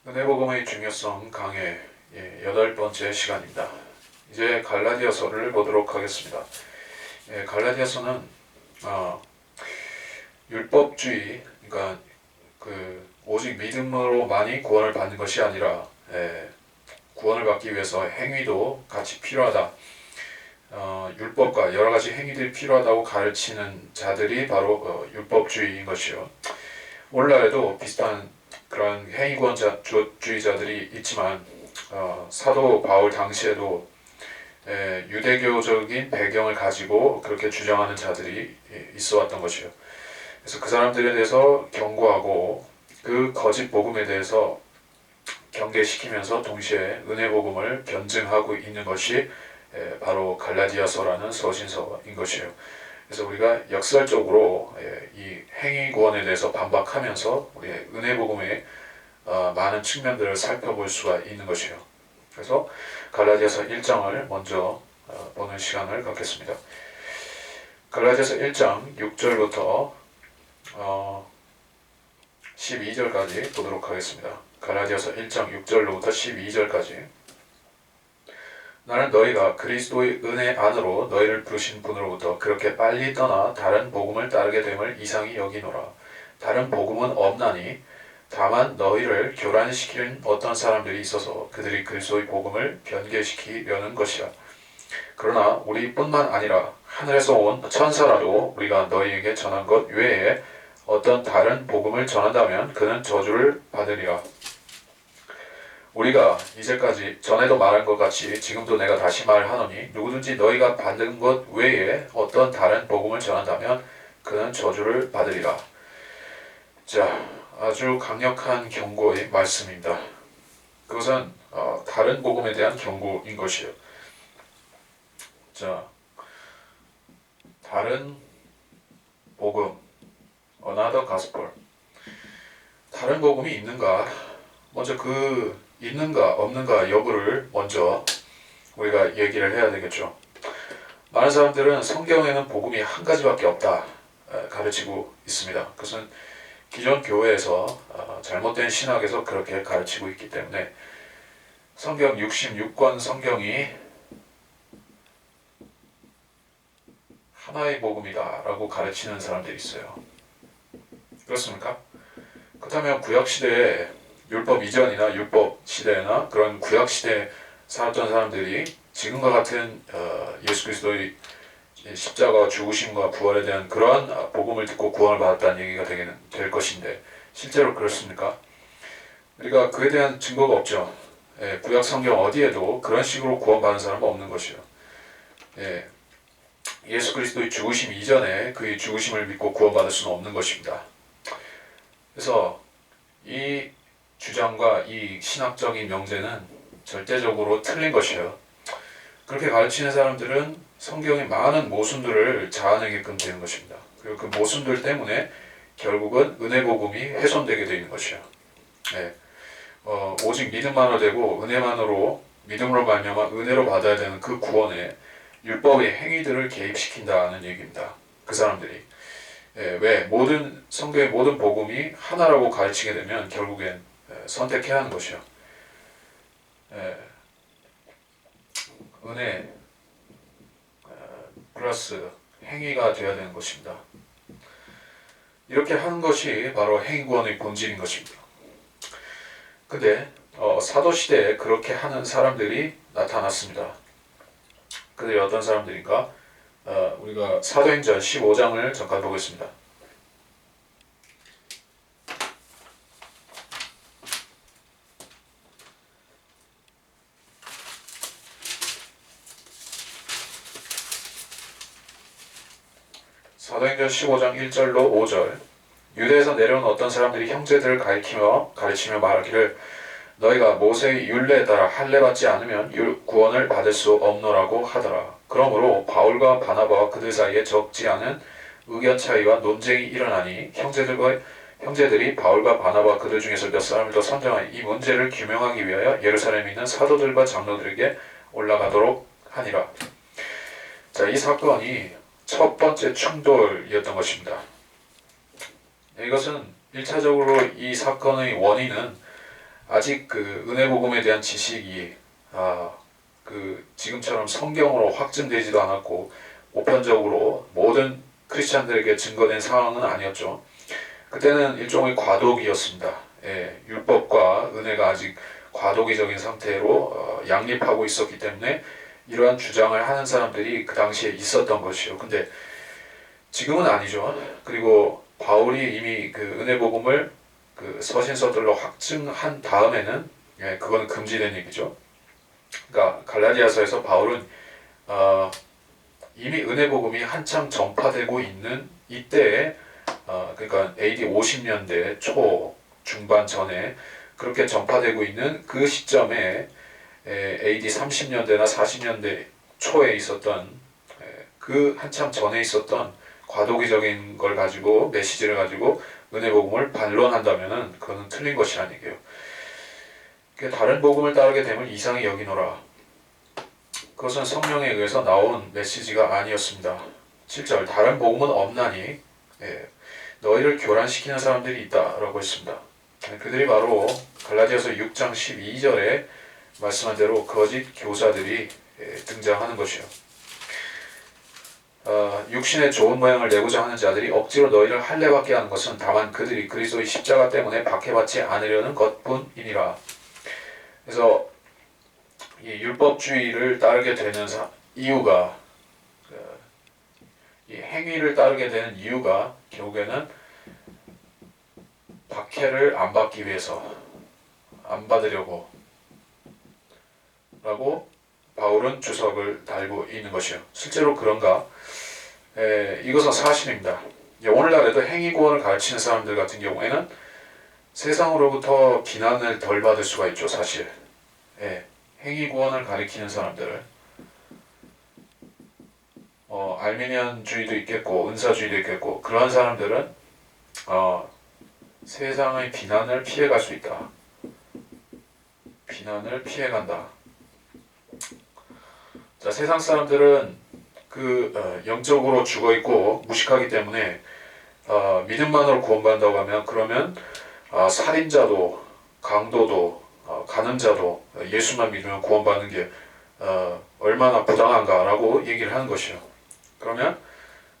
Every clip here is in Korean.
은혜복음의 중요성 강해 8번째 시간입니다. 이제 갈라디아서를 보도록 하겠습니다. 갈라디아서는 율법주의, 그러니까 오직 믿음으로만이 구원을 받는 것이 아니라 구원을 받기 위해서 행위도 같이 필요하다. 율법과 여러 가지 행위들이 필요하다고 가르치는 자들이 바로 율법주의인 것이요. 오늘날에도 비슷한 그런 행위구원주의자들이 있지만 사도 바울 당시에도 유대교적인 배경을 가지고 그렇게 주장하는 자들이 있어 왔던 것이요. 그래서 그 사람들에 대해서 경고하고 그 거짓 복음에 대해서 경계시키면서 동시에 은혜 복음을 변증하고 있는 것이 바로 갈라디아서라는 서신서인 것이에요. 그래서 우리가 역설적으로 이 행위구원에 대해서 반박하면서 우리의 은혜 복음의 많은 측면들을 살펴볼 수가 있는 것이에요. 그래서 갈라디아서 1장을 먼저 보는 시간을 갖겠습니다. 갈라디아서 1장 6절부터 12절까지 보도록 하겠습니다. 갈라디아서 1장 6절로부터 12절까지. 나는 너희가 그리스도의 은혜 안으로 너희를 부르신 분으로부터 그렇게 빨리 떠나 다른 복음을 따르게 됨을 이상히 여기노라. 다른 복음은 없나니 다만 너희를 교란시키는 어떤 사람들이 있어서 그들이 그리스도의 복음을 변개시키려는 것이라. 그러나 우리뿐만 아니라 하늘에서 온 천사라도 우리가 너희에게 전한 것 외에 어떤 다른 복음을 전한다면 그는 저주를 받으리라. 우리가 이제까지 전에도 말한 것 같이 지금도 내가 다시 말하노니 누구든지 너희가 받은 것 외에 어떤 다른 복음을 전한다면 그는 저주를 받으리라. 자, 아주 강력한 경고의 말씀입니다. 그것은 다른 복음에 대한 경고인 것이에요. 자, 다른 복음, another gospel. 다른 복음이 있는가? 먼저 있는가 없는가 여부를 먼저 우리가 얘기를 해야 되겠죠. 많은 사람들은 성경에는 복음이 한 가지밖에 없다 가르치고 있습니다. 그것은 기존 교회에서 잘못된 신학에서 그렇게 가르치고 있기 때문에 성경 66권 성경이 하나의 복음이다 라고 가르치는 사람들이 있어요. 그렇습니까? 그렇다면 구약시대에 율법 이전이나 율법 시대나 그런 구약 시대에 살았던 사람들이 지금과 같은 예수 그리스도의 십자가 죽으심과 부활에 대한 그러한 복음을 듣고 구원을 받았다는 얘기가 될 것인데 실제로 그렇습니까? 우리가 그에 대한 증거가 없죠. 구약 성경 어디에도 그런 식으로 구원받은 사람은 없는 것이요. 예수 그리스도의 죽으심 이전에 그의 죽으심을 믿고 구원받을 수는 없는 것입니다. 그래서 이 주장과 이 신학적인 명제는 절대적으로 틀린 것이에요. 그렇게 가르치는 사람들은 성경의 많은 모순들을 자아내게끔 되는 것입니다. 그리고 그 모순들 때문에 결국은 은혜 복음이 훼손되게 되는 것이에요. 오직 믿음만으로 되고 은혜만으로 믿음으로 말미암아 은혜로 받아야 되는 그 구원에 율법의 행위들을 개입시킨다는 얘기입니다. 그 사람들이 왜 성경의 모든 복음이 하나라고 가르치게 되면 결국엔 선택해야 하는 것이요. 은혜 플러스 행위가 되어야 되는 것입니다. 이렇게 하는 것이 바로 행위구원의 본질인 것입니다. 근데 사도시대에 그렇게 하는 사람들이 나타났습니다. 그들이 어떤 사람들인가? 우리가 사도행전 15장을 잠깐 보겠습니다. 사도행전 15장 1절로 5절. 유대에서 내려온 어떤 사람들이 형제들을 가르치며 말하기를 너희가 모세의 율례에 따라 할례받지 않으면 구원을 받을 수 없노라고 하더라. 그러므로 바울과 바나바와 그들 사이에 적지 않은 의견 차이와 논쟁이 일어나니 형제들이 바울과 바나바와 그들 중에서 몇 사람을 더 선정하니 이 문제를 규명하기 위하여 예루살렘에 있는 사도들과 장로들에게 올라가도록 하니라. 자, 이 사건이 첫 번째 충돌이었던 것입니다. 이것은 1차적으로 이 사건의 원인은 아직 그 은혜 복음에 대한 지식이 그 지금처럼 성경으로 확증되지도 않았고 보편적으로 모든 크리스찬들에게 증거된 상황은 아니었죠. 그때는 일종의 과도기였습니다. 예, 율법과 은혜가 아직 과도기적인 상태로 양립하고 있었기 때문에 이러한 주장을 하는 사람들이 그 당시에 있었던 것이요. 근데 지금은 아니죠. 그리고 바울이 이미 그 은혜 복음을 그 서신서들로 확증한 다음에는 그건 금지된 얘기죠. 그러니까 갈라디아서에서 바울은 이미 은혜 복음이 한참 전파되고 있는 이때에 그러니까 AD 50년대 초 중반 전에 그렇게 전파되고 있는 그 시점에 AD 30년대나 40년대 초에 있었던 그 한참 전에 있었던 과도기적인 걸 가지고 메시지를 가지고 은혜 복음을 반론한다면은 그거는 틀린 것이라는 얘기예요. 다른 복음을 따르게 되면 이상히 여기노라. 그것은 성령에 의해서 나온 메시지가 아니었습니다. 7절 다른 복음은 없나니 너희를 교란시키는 사람들이 있다라고 했습니다. 그들이 바로 갈라디아서 6장 12절에 말씀한 대로 거짓 교사들이 등장하는 것이요. 육신의 좋은 모양을 내고자 하는 자들이 억지로 너희를 할례받게 하는 것은 다만 그들이 그리스도의 십자가 때문에 박해받지 않으려는 것뿐이니라. 그래서 이 율법주의를 따르게 되는 이유가 이 행위를 따르게 되는 이유가 결국에는 박해를 안 받기 위해서 안 받으려고 라고 바울은 주석을 달고 있는 것이요. 실제로 그런가? 이것은 사실입니다. 오늘날에도 행위구원을 가르치는 사람들 같은 경우에는 세상으로부터 비난을 덜 받을 수가 있죠. 사실 행위구원을 가리키는 사람들 알미니안주의도 있겠고 은사주의도 있겠고 그러한 사람들은 세상의 비난을 피해갈 수 있다. 비난을 피해간다. 자, 세상 사람들은 영적으로 죽어있고 무식하기 때문에 믿음만으로 구원받는다고 하면 그러면 살인자도 강도도 간음자도 예수만 믿으면 구원받는 게 얼마나 부당한가라고 얘기를 하는 것이요. 그러면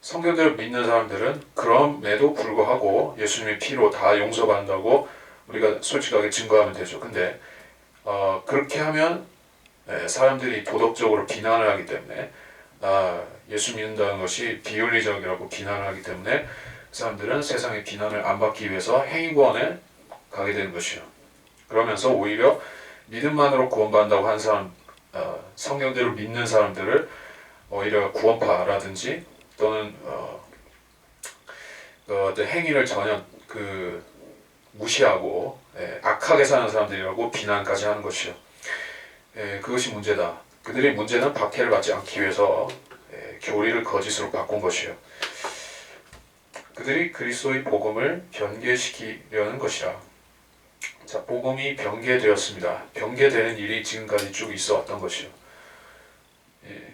성경대로 믿는 사람들은 그럼에도 불구하고 예수님의 피로 다 용서받는다고 우리가 솔직하게 증거하면 되죠. 근데 그렇게 하면 사람들이 도덕적으로 비난을 하기 때문에 예수 믿는다는 것이 비윤리적이라고 비난을 하기 때문에 사람들은 세상의 비난을 안 받기 위해서 행위구원에 가게 되는 것이요. 그러면서 오히려 믿음만으로 구원받는다고 하는 사람, 성경대로 믿는 사람들을 오히려 구원파라든지 또는 어떤 행위를 전혀 무시하고 악하게 사는 사람들이라고 비난까지 하는 것이요. 그것이 문제다. 그들의 문제는 박해를 받지 않기 위해서 교리를 거짓으로 바꾼 것이요. 그들이 그리스도의 복음을 변개시키려는 것이라. 자, 복음이 변개되었습니다. 변개되는 일이 지금까지 쭉 있어 왔던 것이요.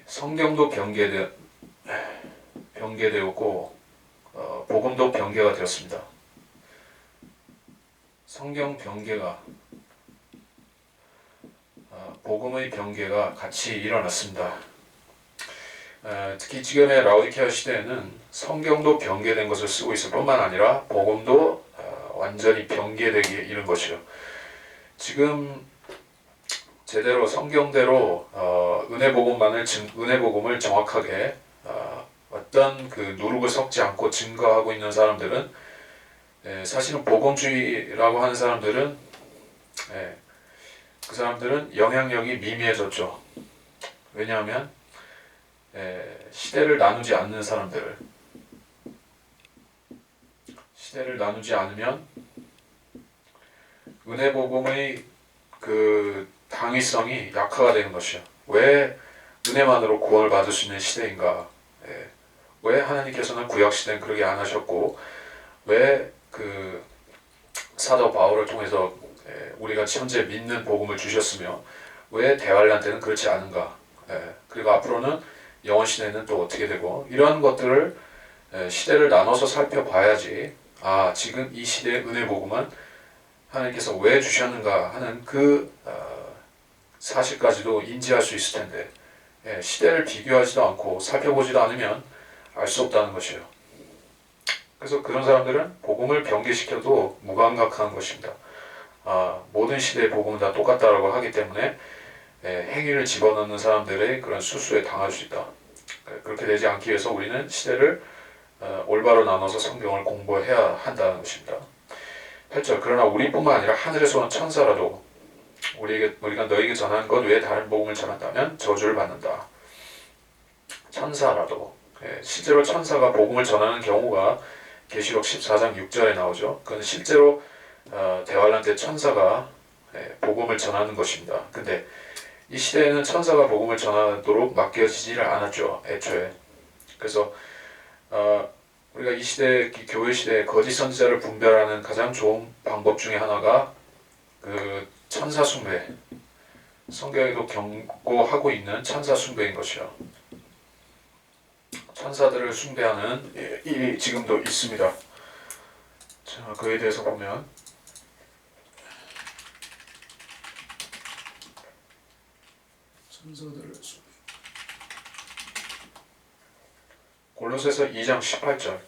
성경도 변개되었고 복음도 변개가 되었습니다. 성경 변개가 복음의 변개가 같이 일어났습니다. 특히 지금의 라오디케아 시대에는 성경도 변개된 것을 쓰고 있을 뿐만 아니라 복음도 완전히 변개되기 이른 것이요. 지금 제대로 성경대로 은혜 복음을 정확하게 어떤 누룩을 섞지 않고 증거하고 있는 사람들은 사실은 복음주의라고 하는 사람들은 그 사람들은 영향력이 미미해졌죠. 왜냐하면 시대를 나누지 않는 사람들, 시대를 나누지 않으면 은혜 복음의 당위성이 약화가 되는 것이요. 왜 은혜만으로 구원을 받을 수 있는 시대인가? 왜 하나님께서는 구약 시대는 그렇게 안 하셨고 왜 사도 바울을 통해서 우리가 현재 믿는 복음을 주셨으며 왜 대환란 때는 그렇지 않은가? 그리고 앞으로는 영원 시대는 또 어떻게 되고 이러한 것들을 시대를 나눠서 살펴봐야지 지금 이 시대의 은혜 복음은 하나님께서 왜 주셨는가 하는 그 사실까지도 인지할 수 있을 텐데 시대를 비교하지도 않고 살펴보지도 않으면 알 수 없다는 것이에요. 그래서 그런 사람들은 복음을 변개시켜도 무감각한 것입니다. 모든 시대의 복음은 다 똑같다라고 하기 때문에 행위를 집어넣는 사람들의 그런 수수에 당할 수 있다. 그렇게 되지 않기 위해서 우리는 시대를 올바로 나눠서 성경을 공부해야 한다는 것입니다. 8절 그러나 우리뿐만 아니라 하늘에서 온 천사라도 우리가 너에게 전하는 것 외에 다른 복음을 전한다면 저주를 받는다. 천사라도 실제로 천사가 복음을 전하는 경우가 계시록 14장 6절에 나오죠. 그건 실제로 대환란 때 천사가 복음을 전하는 것입니다. 근데 이 시대에는 천사가 복음을 전하도록 맡겨지지를 않았죠. 애초에. 그래서 우리가 이 시대, 교회 시대에 거짓 선지자를 분별하는 가장 좋은 방법 중에 하나가 그 천사 숭배, 성경에도 경고하고 있는 천사 숭배인 것이요. 천사들을 숭배하는 일이 지금도 있습니다. 자, 그에 대해서 보면 천사들을 골로새서 2장 18절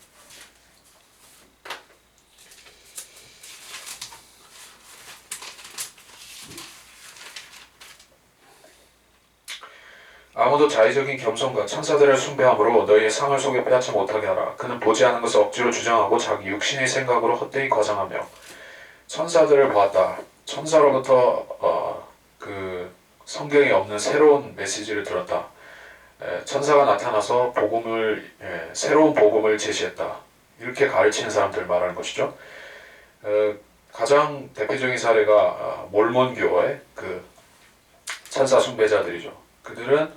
아무도 자의적인 겸손과 천사들을 숭배함으로 너희의 상을 속에 빼앗지 못하게 하라. 그는 보지 않은 것을 억지로 주장하고 자기 육신의 생각으로 헛되이 거장하며 천사들을 보았다. 천사로부터 그 성경에 없는 새로운 메시지를 들었다. 천사가 나타나서 새로운 복음을 제시했다. 이렇게 가르치는 사람들 말하는 것이죠. 가장 대표적인 사례가 몰몬교의 그 천사 숭배자들이죠. 그들은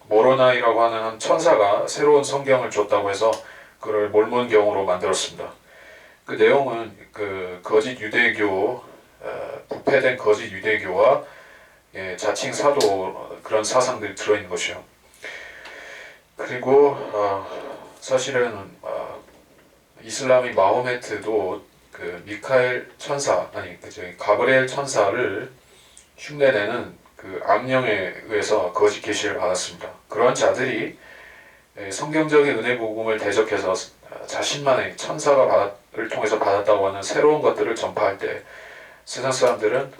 모로나이라고 하는 천사가 새로운 성경을 줬다고 해서 그를 몰몬경으로 만들었습니다. 그 내용은 그 거짓 유대교, 부패된 거짓 유대교와 자칭 사도 그런 사상들이 들어있는 것이요. 그리고 사실은 이슬람의 마호메트도 그 미카엘 천사 가브리엘 천사를 흉내내는 그 악령에 의해서 거짓 계시를 받았습니다. 그런 자들이 성경적인 은혜 복음을 대적해서 자신만의 천사를 통해서 받았다고 하는 새로운 것들을 전파할 때 세상 사람들은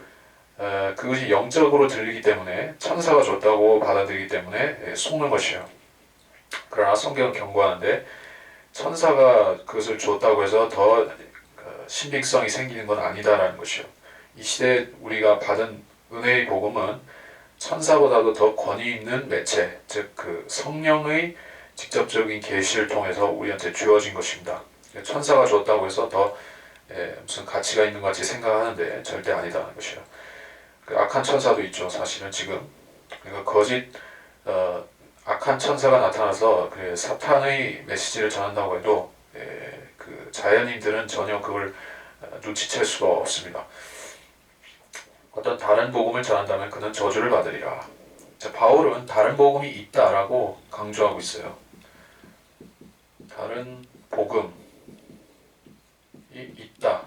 그것이 영적으로 들리기 때문에 천사가 줬다고 받아들이기 때문에 속는 것이에요. 그러나 성경은 경고하는데 천사가 그것을 줬다고 해서 더 신빙성이 생기는 건 아니다라는 것이에요. 이 시대에 우리가 받은 은혜의 복음은 천사보다도 더 권위 있는 매체, 즉 그 성령의 직접적인 계시를 통해서 우리한테 주어진 것입니다. 천사가 줬다고 해서 더 무슨 가치가 있는 것 같이 생각하는데 절대 아니다는 것이에요. 그 악한 천사도 있죠. 사실은 지금 그러니까 거짓 악한 천사가 나타나서 사탄의 메시지를 전한다고 해도 그 자연인들은 전혀 그걸 눈치챌 수가 없습니다. 어떤 다른 복음을 전한다면 그는 저주를 받으리라. 자, 바울은 다른 복음이 있다라고 강조하고 있어요. 다른 복음이 있다.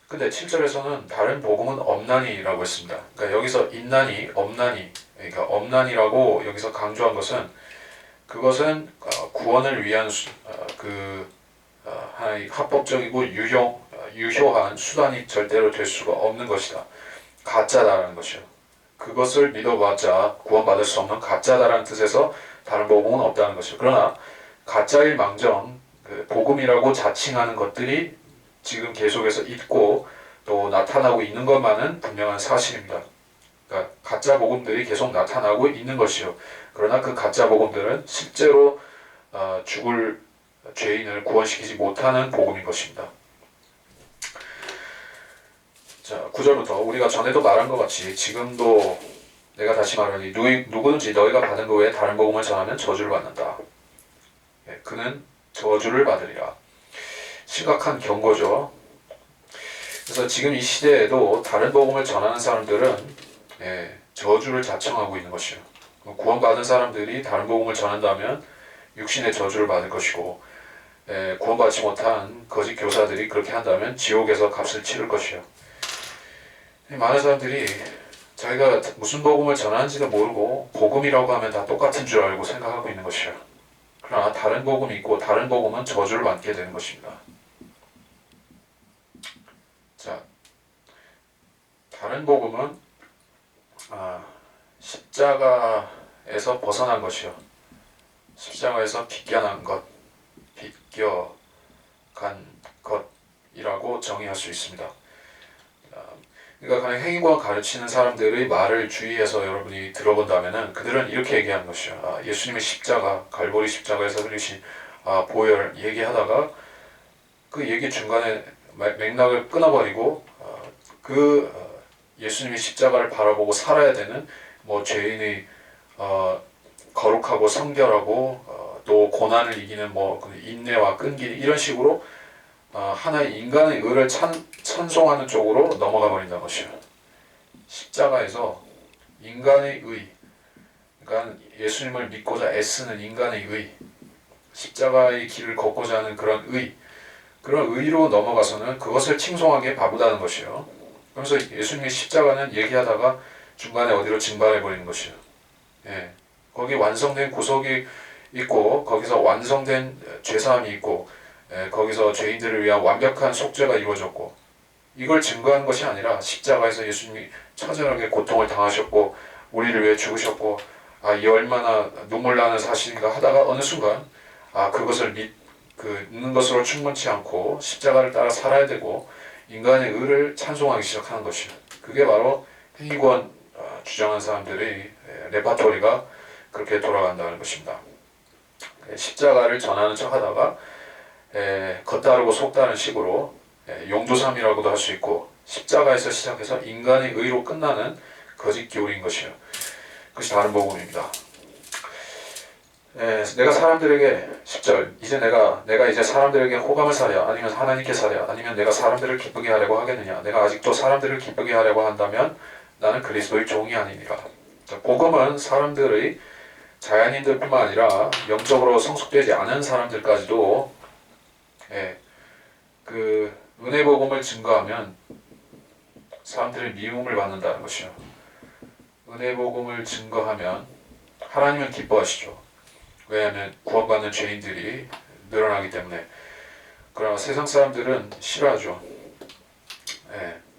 근데 7절에서는 다른 복음은 없나니라고 했습니다. 그러니까 여기서 있나니, 없나니, 그러니까 없나니라고 여기서 강조한 것은 그것은 구원을 위한 하나의 합법적이고 유효한 수단이 절대로 될 수가 없는 것이다. 가짜다라는 것이요. 그것을 믿어봤자 구원받을 수 없는 가짜다라는 뜻에서 다른 복음은 없다는 것이요. 그러나 가짜일 망정 복음이라고 자칭하는 것들이 지금 계속해서 있고 또 나타나고 있는 것만은 분명한 사실입니다. 그러니까 가짜 복음들이 계속 나타나고 있는 것이요. 그러나 그 가짜 복음들은 실제로 죽을 죄인을 구원시키지 못하는 복음인 것입니다. 자, 9절부터 우리가 전에도 말한 것 같이 지금도 내가 다시 말하니 누구든지 너희가 받은 것 외에 다른 복음을 전하면 저주를 받는다. 그는 저주를 받으리라. 심각한 경고죠. 그래서 지금 이 시대에도 다른 복음을 전하는 사람들은 저주를 자청하고 있는 것이요. 구원받은 사람들이 다른 복음을 전한다면 육신의 저주를 받을 것이고 구원받지 못한 거짓 교사들이 그렇게 한다면 지옥에서 값을 치를 것이요. 많은 사람들이 자기가 무슨 복음을 전하는지도 모르고 복음이라고 하면 다 똑같은 줄 알고 생각하고 있는 것이요. 그러나 다른 복음이 있고 다른 복음은 저주를 받게 되는 것입니다. 자, 다른 복음은 십자가에서 벗어난 것이요. 십자가에서 비껴난 것, 비껴간 것이라고 정의할 수 있습니다. 그러니까 그냥 행위관 가르치는 사람들의 말을 주의해서 여러분이 들어본다면은 그들은 이렇게 얘기하는 것이요. 예수님의 십자가, 갈보리 십자가에서 흘리신 보혈 얘기하다가 그 얘기 중간에 맥락을 끊어버리고 예수님의 십자가를 바라보고 살아야 되는 뭐 죄인의 거룩하고 성결하고 또 고난을 이기는 뭐 인내와 끈기 이런 식으로 하나의 인간의 의를 찬송하는 쪽으로 넘어가 버린다는 것이요. 십자가에서 인간의 의, 그러니까 예수님을 믿고자 애쓰는 인간의 의, 십자가의 길을 걷고자 하는 그런 의로 넘어가서는 그것을 칭송하기에 바쁘다는 것이요. 그래서 예수님의 십자가는 얘기하다가 중간에 어디로 증발해 버리는 것이요. 거기 완성된 구속이 있고 거기서 완성된 죄사함이 있고 거기서 죄인들을 위한 완벽한 속죄가 이루어졌고 이걸 증거하는 것이 아니라 십자가에서 예수님이 처절하게 고통을 당하셨고 우리를 위해 죽으셨고 이 얼마나 눈물 나는 사실인가 하다가 어느 순간 그것을 믿는 것으로 충분치 않고 십자가를 따라 살아야 되고 인간의 의를 찬송하기 시작하는 것이요. 그게 바로 행위권 주장한 사람들의 레파토리가 그렇게 돌아간다는 것입니다. 십자가를 전하는 척하다가 겉다르고 속다른 식으로 용도삼이라고도 할 수 있고 십자가에서 시작해서 인간의 의로 끝나는 거짓 교리인 것이요. 그것이 다른 복음입니다. 내가 사람들에게 10절 이제 내가 이제 사람들에게 호감을 사랴 아니면 하나님께 사랴 아니면 내가 사람들을 기쁘게 하려고 하겠느냐 내가 아직도 사람들을 기쁘게 하려고 한다면 나는 그리스도의 종이 아니니라. 복음은 사람들의 자연인들뿐만 아니라 영적으로 성숙되지 않은 사람들까지도 그 은혜 복음을 증거하면 사람들이 미움을 받는다는 것이요. 은혜 복음을 증거하면 하나님은 기뻐하시죠. 왜냐하면 구원받는 죄인들이 늘어나기 때문에. 그러나 세상 사람들은 싫어하죠.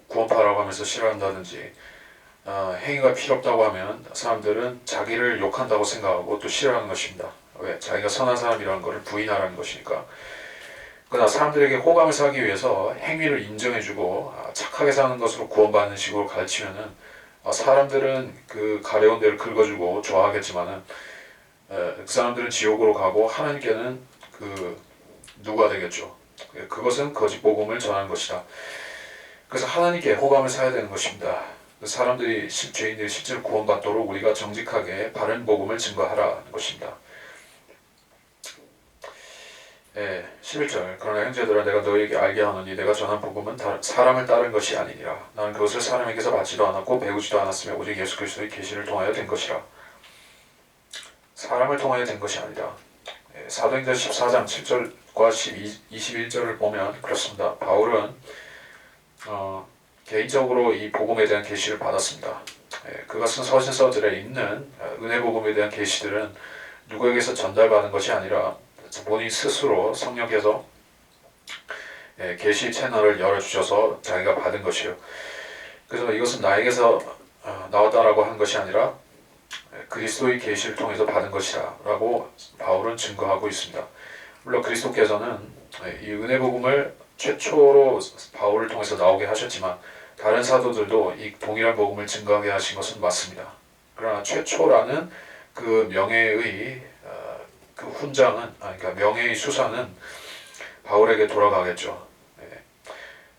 구원파라고 하면서 싫어한다든지 행위가 필요 없다고 하면 사람들은 자기를 욕한다고 생각하고 또 싫어하는 것입니다. 왜? 자기가 선한 사람이라는 것을 부인하라는 것이니까. 그러나 사람들에게 호감을 사기 위해서 행위를 인정해주고 착하게 사는 것으로 구원받는 식으로 가르치면은 사람들은 그 가려운 데를 긁어주고 좋아하겠지만은 그 사람들은 지옥으로 가고 하나님께는 누가 되겠죠. 그것은 거짓 복음을 전하는 것이다. 그래서 하나님께 호감을 사야 되는 것입니다. 죄인들이 실제로 구원받도록 우리가 정직하게 바른 복음을 증거하라는 것입니다. 11절 그러나 형제들아 내가 너희에게 알게 하노니 내가 전한 복음은 사람을 따른 것이 아니니라. 나는 그것을 사람에게서 받지도 않았고 배우지도 않았으며 오직 예수 그리스도의 계시를 통하여 된 것이라. 사람을 통하여 된 것이 아니라. 사도행전 14장 7절과 21절을 보면 그렇습니다. 바울은 개인적으로 이 복음에 대한 계시를 받았습니다. 그가 쓴 서신서들에 있는 은혜 복음에 대한 계시들은 누구에게서 전달받은 것이 아니라 본인 스스로 성령께서 계시 채널을 열어주셔서 자기가 받은 것이요. 그래서 이것은 나에게서 나왔다라고 한 것이 아니라 그리스도의 계시를 통해서 받은 것이라 라고 바울은 증거하고 있습니다. 물론 그리스도께서는 이 은혜 복음을 최초로 바울을 통해서 나오게 하셨지만 다른 사도들도 이 동일한 복음을 증거하게 하신 것은 맞습니다. 그러나 최초라는 그 명예의 그 훈장은 그러니까 명예의 수사는 바울에게 돌아가겠죠.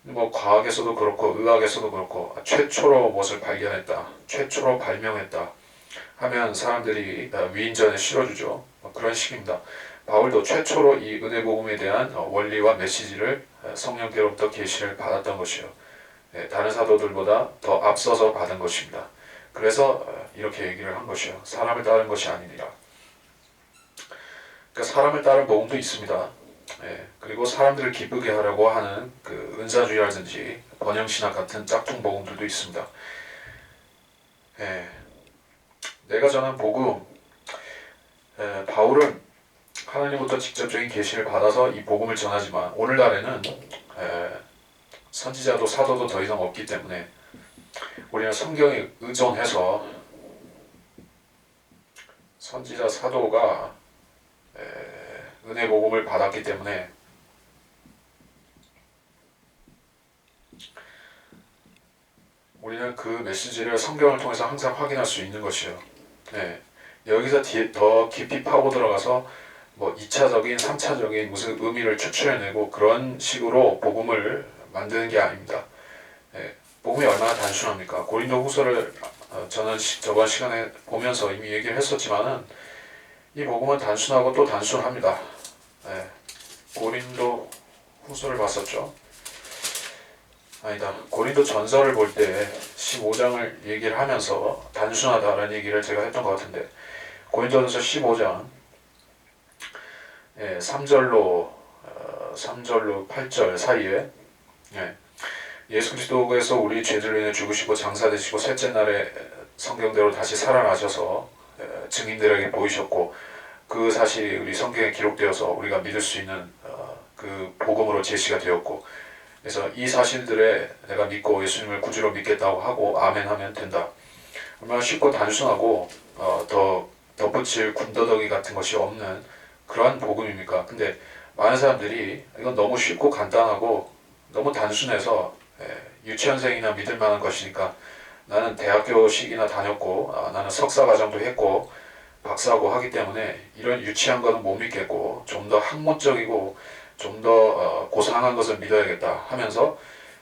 뭐 과학에서도 그렇고 의학에서도 그렇고 최초로 무엇을 발견했다, 최초로 발명했다 하면 사람들이 위인전에 실어주죠. 그런 식입니다. 바울도 최초로 이 은혜 복음에 대한 원리와 메시지를 성령께로부터 계시를 받았던 것이요. 다른 사도들보다 더 앞서서 받은 것입니다. 그래서 이렇게 얘기를 한 것이요. 사람을 따른 것이 아니니라. 그러니까 사람을 따른 복음도 있습니다. 그리고 사람들을 기쁘게 하려고 하는 그 은사주의라든지 번영신학 같은 짝퉁 복음들도 있습니다. 내가 전한 복음, 바울은 하나님부터 직접적인 계시를 받아서 이 복음을 전하지만 오늘날에는 선지자도 사도도 더 이상 없기 때문에 우리는 성경에 의존해서 선지자 사도가 은혜 복음을 받았기 때문에 우리는 그 메시지를 성경을 통해서 항상 확인할 수 있는 것이에요. 여기서 더 깊이 파고 들어가서 뭐 2차적인, 3차적인 무슨 의미를 추출해내고 그런 식으로 복음을 만드는 게 아닙니다. 복음이 얼마나 단순합니까? 고린도 후서를 저는 저번 시간에 보면서 이미 얘기를 했었지만은 이 복음은 단순하고 또 단순합니다. 고린도 후서를 봤었죠. 아니다. 고린도 전서를 볼 때 15장을 얘기를 하면서 단순하다라는 얘기를 제가 했던 것 같은데 고린도전서 15장 3절로 8절 사이에 예수 그리스도께서 우리 죄들로 인해 죽으시고 장사되시고 셋째 날에 성경대로 다시 살아나셔서 증인들에게 보이셨고 그 사실이 우리 성경에 기록되어서 우리가 믿을 수 있는 그 복음으로 제시가 되었고 그래서 이 사실들에 내가 믿고 예수님을 구주로 믿겠다고 하고 아멘 하면 된다. 얼마나 쉽고 단순하고 더 덧붙일 군더더기 같은 것이 없는 그러한 복음입니까? 근데 많은 사람들이 이건 너무 쉽고 간단하고 너무 단순해서 유치원생이나 믿을 만한 것이니까 나는 대학교식이나 다녔고 나는 석사과정도 했고 박사고 하기 때문에 이런 유치한 거는 못 믿겠고 좀 더 학문적이고 좀 더 고상한 것을 믿어야겠다 하면서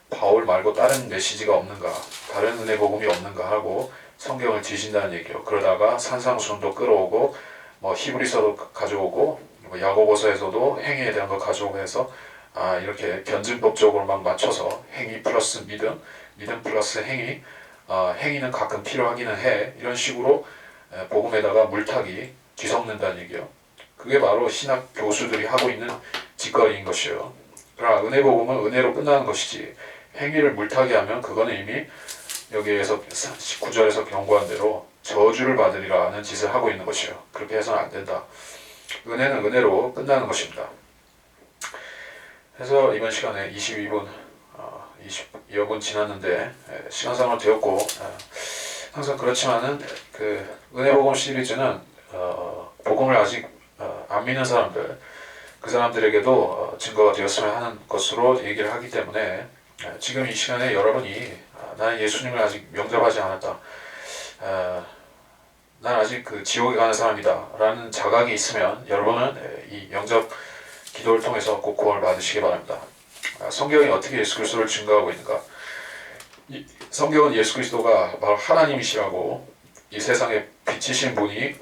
바울 말고 다른 메시지가 없는가 다른 은혜 복음이 없는가 하고 성경을 뒤진다는 얘기예요. 그러다가 산상수훈도 끌어오고 뭐 히브리서도 가져오고 뭐 야고보서에서도 행위에 대한 거 가져오고 해서 이렇게 변증법적으로 막 맞춰서 행위 플러스 믿음, 믿음 플러스 행위, 행위는 가끔 필요하기는 해 이런 식으로 복음에다가 물타기 뒤섞는다는 얘기예요. 그게 바로 신학 교수들이 하고 있는 짓거리인 것이에요. 그러나 은혜 복음은 은혜로 끝나는 것이지 행위를 물타기 하면 그거는 이미 여기에서 19절에서 경고한 대로 저주를 받으리라는 짓을 하고 있는 것이에요. 그렇게 해서는 안 된다. 은혜는 은혜로 끝나는 것입니다. 그래서 이번 시간에 22분, 20여 분 지났는데 시간상으로 되었고 항상 그렇지만은 그 은혜 복음 시리즈는 복음을 아직 안 믿는 사람들 그 사람들에게도 증거가 되었으면 하는 것으로 얘기를 하기 때문에 지금 이 시간에 여러분이 나는 예수님을 아직 영접하지 않았다. 난 아직 그 지옥에 가는 사람이다 라는 자각이 있으면 여러분은 이 영접 기도를 통해서 꼭 구원을 받으시기 바랍니다. 성경이 어떻게 예수 그리스도를 증거하고 있는가? 성경은 예수 그리스도가 바로 하나님이시라고 이 세상에 빛이신 분이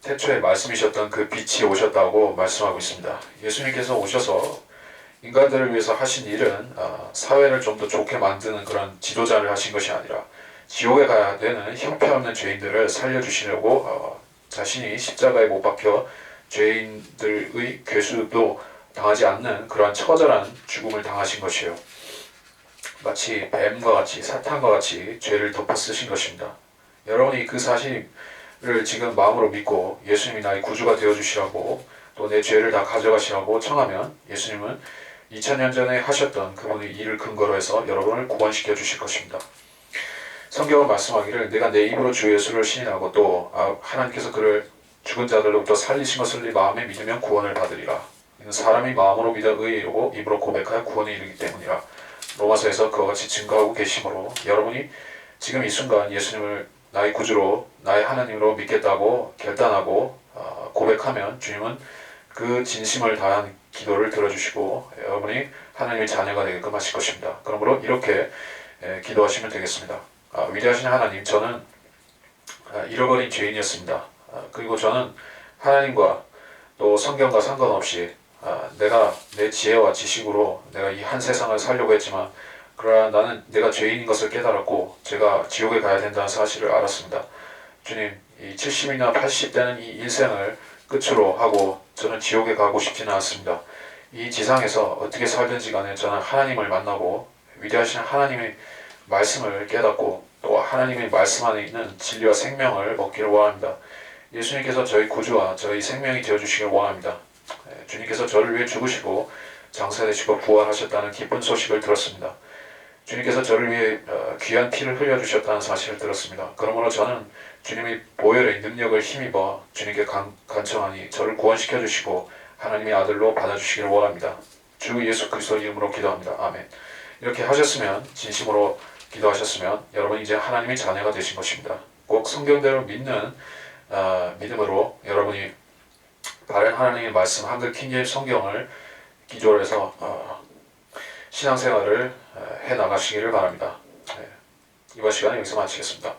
태초에 말씀이셨던 그 빛이 오셨다고 말씀하고 있습니다. 예수님께서 오셔서 인간들을 위해서 하신 일은 사회를 좀 더 좋게 만드는 그런 지도자를 하신 것이 아니라 지옥에 가야 되는 형편없는 죄인들을 살려주시려고 자신이 십자가에 못 박혀 죄인들의 괴수도 당하지 않는 그러한 처절한 죽음을 당하신 것이에요. 마치 뱀과 같이 사탄과 같이 죄를 덮어 쓰신 것입니다. 여러분이 그 사실을 지금 마음으로 믿고 예수님이 나의 구주가 되어주시라고 또 내 죄를 다 가져가시라고 청하면 예수님은 2000년 전에 하셨던 그분의 일을 근거로 해서 여러분을 구원시켜 주실 것입니다. 성경은 말씀하기를 내가 내 입으로 주 예수를 시인하고 또 하나님께서 그를 죽은 자들로부터 살리신 것을 네 마음에 믿으면 구원을 받으리라. 이는 사람이 마음으로 믿어 의에 이르고 입으로 고백하여 구원에 이르기 때문이라. 로마서에서 그와 같이 증거하고 계시므로 여러분이 지금 이 순간 예수님을 나의 구주로 나의 하나님으로 믿겠다고 결단하고 고백하면 주님은 그 진심을 다한 기도를 들어주시고 여러분이 하나님의 자녀가 되게끔 하실 것입니다. 그러므로 이렇게 기도하시면 되겠습니다. 위대하신 하나님, 저는 잃어버린 죄인이었습니다. 그리고 저는 하나님과 또 성경과 상관없이 내가 내 지혜와 지식으로 내가 이 한 세상을 살려고 했지만 그러나 나는 내가 죄인인 것을 깨달았고 제가 지옥에 가야 된다는 사실을 알았습니다. 주님, 이 70이나 80대는 이 일생을 끝으로 하고 저는 지옥에 가고 싶지는 않습니다. 이 지상에서 어떻게 살든지 간에 저는 하나님을 만나고 위대하신 하나님의 말씀을 깨닫고 또 하나님의 말씀 안에 있는 진리와 생명을 얻기를 원합니다. 예수님께서 저희 구주와 저희 생명이 되어주시길 원합니다. 주님께서 저를 위해 죽으시고 장사되시고 부활하셨다는 기쁜 소식을 들었습니다. 주님께서 저를 위해 귀한 피를 흘려주셨다는 사실을 들었습니다. 그러므로 저는 주님의 보혈의 능력을 힘입어 주님께 간청하니 저를 구원시켜 주시고 하나님의 아들로 받아주시기를 원합니다. 주 예수 그리스도 이름으로 기도합니다. 아멘. 이렇게 하셨으면, 진심으로 기도하셨으면 여러분 이제 하나님의 자녀가 되신 것입니다. 꼭 성경대로 믿는 믿음으로 여러분이 바른 하나님의 말씀 한글 킹제임스 성경을 기초로 해서 신앙생활을 해 나가시기를 바랍니다. 이번 시간은 여기서 마치겠습니다.